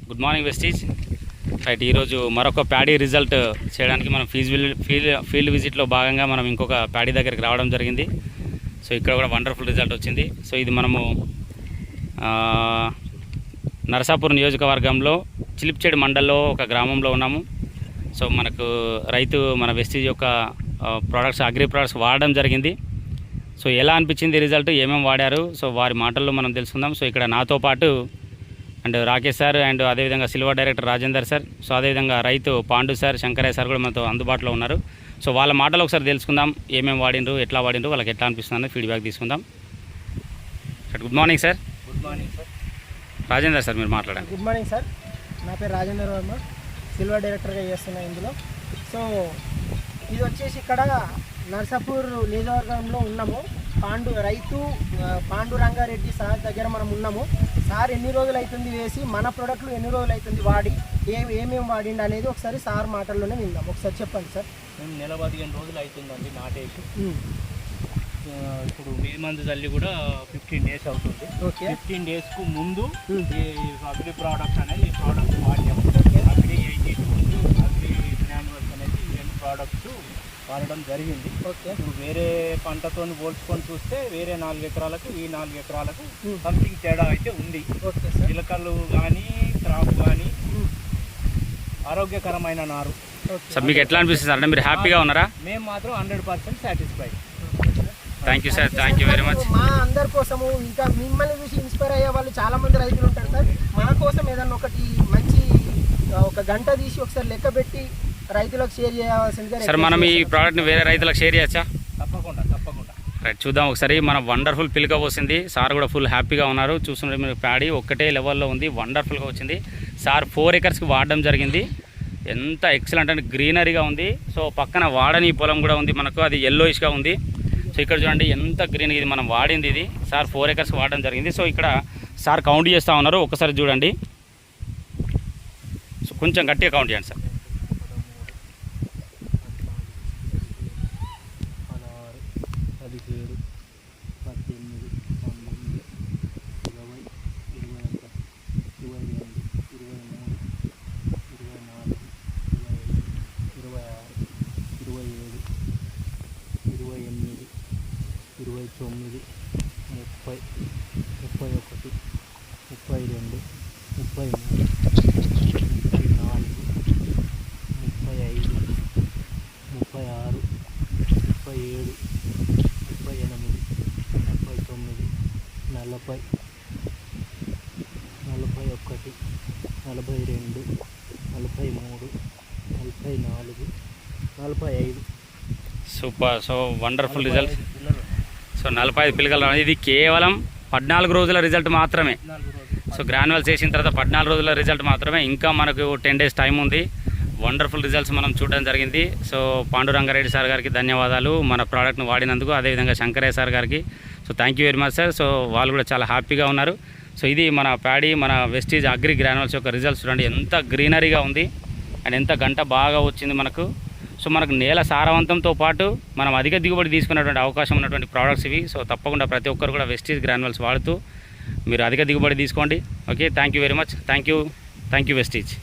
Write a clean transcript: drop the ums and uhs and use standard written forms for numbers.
Good morning Vestige. Right, ఈరోజు మరొక paddy result చేయడానికి మనం ఫీల్డ్ విజిట్లో భాగంగా మనం ఇంకొక ప్యాడీ దగ్గరికి రావడం జరిగింది. సో ఇక్కడ కూడా వండర్ఫుల్ రిజల్ట్ వచ్చింది. సో ఇది మనము నరసాపూర్ నియోజకవర్గంలో చిలిప్చేడు మండల్లో ఒక గ్రామంలో ఉన్నాము. సో మనకు రైతు మన వెస్టీజ్ యొక్క ప్రోడక్ట్స్, అగ్రి ప్రోడక్ట్స్ వాడడం జరిగింది. సో ఎలా అనిపించింది రిజల్ట్, ఏమేమి వాడారు, సో వారి మాటల్లో మనం తెలుసుకుందాం. సో ఇక్కడ నాతో పాటు అండ్ రాకేష్ సార్ అండ్ అదేవిధంగా silver director Rajender sir, so అదేవిధంగా రైతు పాండు సార్, శంకరయ్య సార్ కూడా మనతో అందుబాటులో ఉన్నారు. సో వాళ్ళ మాటలు ఒకసారి తెలుసుకుందాం, ఏమేమి వాడిండ్రు, ఎట్లా వాడిండ్రు, వాళ్ళకి ఎట్లా అనిపిస్తుంది ఫీడ్బ్యాక్ తీసుకుందాం. Good morning sir. Good morning sir. Rajender sir మీరు మాట్లాడండి. గుడ్ మార్నింగ్ సార్, నా పేరు రాజేందర్ వర్మ, సిల్వర్ డైరెక్టర్గా చేస్తున్నా ఇందులో. సో ఇది వచ్చేసి ఇక్కడ నర్సాపూర్ నియోజకవర్గంలో ఉన్నాము. రైతు పాండురంగారెడ్డి సార్ దగ్గర మనం ఉన్నాము. సార్ ఎన్ని రోజులు అవుతుంది వేసి, మన ప్రోడక్ట్లు ఎన్ని రోజులు అవుతుంది వాడి, ఏమేమి వాడిండి అనేది ఒకసారి సార్ మాటల్లోనే విందాం. ఒకసారి చెప్పండి సార్. మేము నెల 15 రోజులు అవుతుందండి నాటేసి. ఇప్పుడు మీ మందు తల్లి కూడా 15 డేస్ అవుతుంది. 15 డేస్కు ముందు ఈ అగ్రి ప్రోడక్ట్స్ అనేది ఈ ప్రోడక్ట్స్ వాడాము. అగ్రి 80 అగ్రి గ్రాన్యువల్స్ అనేది ఈ రెండు ప్రోడక్ట్స్ వాడడం జరిగింది. ఇప్పుడు వేరే పంటతో పోల్చుకొని చూస్తే వేరే 4 ఎకరాలకు ఈ 4 ఎకరాలకు సంథింగ్ తేడా అయితే ఉంది. చిలకలు కానీ క్రాప్ కానీ ఆరోగ్యకరమైన నారు. సార్ మీకు ఎట్లా అనిపిస్తుంది సార్, అంటే మీరు హ్యాపీగా ఉన్నారా? మేము మాత్రం 100% satisfied. Thank you sir, thank you very much. మా అందరి కోసము, ఇంకా మిమ్మల్ని చూసి ఇన్స్పైర్ అయ్యే వాళ్ళు చాలా మంది రైతులు ఉంటారు సార్. మన కోసం ఏదన్నా ఒకటి మంచి ఒక గంట తీసి ఒకసారి లెక్క పెట్టి రైతులకు షేర్ చేయాల్సిందిగా. సార్ మనం ఈ ప్రోడక్ట్ని వేరే రైతులకు షేర్ చేయొచ్చా? తప్పకుండా తప్పకుండా. రైట్, చూద్దాం ఒకసారి. మన వండర్ఫుల్ పిలుక పోసింది, సార్ కూడా ఫుల్ హ్యాపీగా ఉన్నారు. చూస్తున్నారు మీరు, ప్యాడీ ఒక్కటే లెవెల్లో ఉంది, వండర్ఫుల్గా వచ్చింది. సార్ 4 ఎకర్స్కి వాడడం జరిగింది. ఎంత ఎక్సలెంట్ అంటే గ్రీనరీగా ఉంది. సో పక్కన వాడని పొలం కూడా ఉంది మనకు, అది ఎల్లోయిష్గా ఉంది. సో ఇక్కడ చూడండి ఎంత గ్రీన్, ఇది మనం వాడింది. ఇది సార్ 4 ఎకర్స్కి వాడడం జరిగింది. సో ఇక్కడ సార్ కౌంట్ చేస్తూ ఉన్నారు, ఒకసారి చూడండి. సో కొంచెం గట్టిగా కౌంట్ చేయండి sir. 17, 18, 19, 20, 21, 22, 23, 24, 25, 26, 27, 28, 29, 30, 31, 32, 33, 34, 35, 36, 37, 38, 39, 40, 41, 42, 43, 44, 45. Super. So wonderful result. So 45 పిలకలు. ఇది కేవలం 14 రోజుల రిజల్ట్ మాత్రమే. సో గ్రాన్యువల్స్ చేసిన తర్వాత 14 రోజుల రిజల్ట్ మాత్రమే. ఇంకా మనకు 10 డేస్ టైం ఉంది. వండర్ఫుల్ రిజల్ట్స్ మనం చూడడం జరిగింది. సో పాండురంగారెడ్డి సార్ గారికి ధన్యవాదాలు మన ప్రోడక్ట్ను వాడినందుకు. అదేవిధంగా శంకరయ్య సార్ గారికి. So thank you very much sir. So వాళ్ళు కూడా చాలా హ్యాపీగా ఉన్నారు. సో ఇది మన ప్యాడీ, మన వెస్టీజ్ అగ్రి గ్రాన్యువల్స్ యొక్క రిజల్ట్స్ చూడండి. ఎంత గ్రీనరీగా ఉంది అండ్ ఎంత గంట బాగా వచ్చింది మనకు. సో మనకు నేల సారవంతంతో పాటు మనం అధిక దిగుబడి తీసుకునేటువంటి అవకాశం ఉన్నటువంటి ప్రోడక్ట్స్ ఇవి. సో తప్పకుండా ప్రతి ఒక్కరు కూడా వెస్టీజ్ గ్రాన్యువల్స్ వాడుతూ మీరు అధిక దిగుబడి తీసుకోండి. Okay, thank you very much. Thank you Vestige.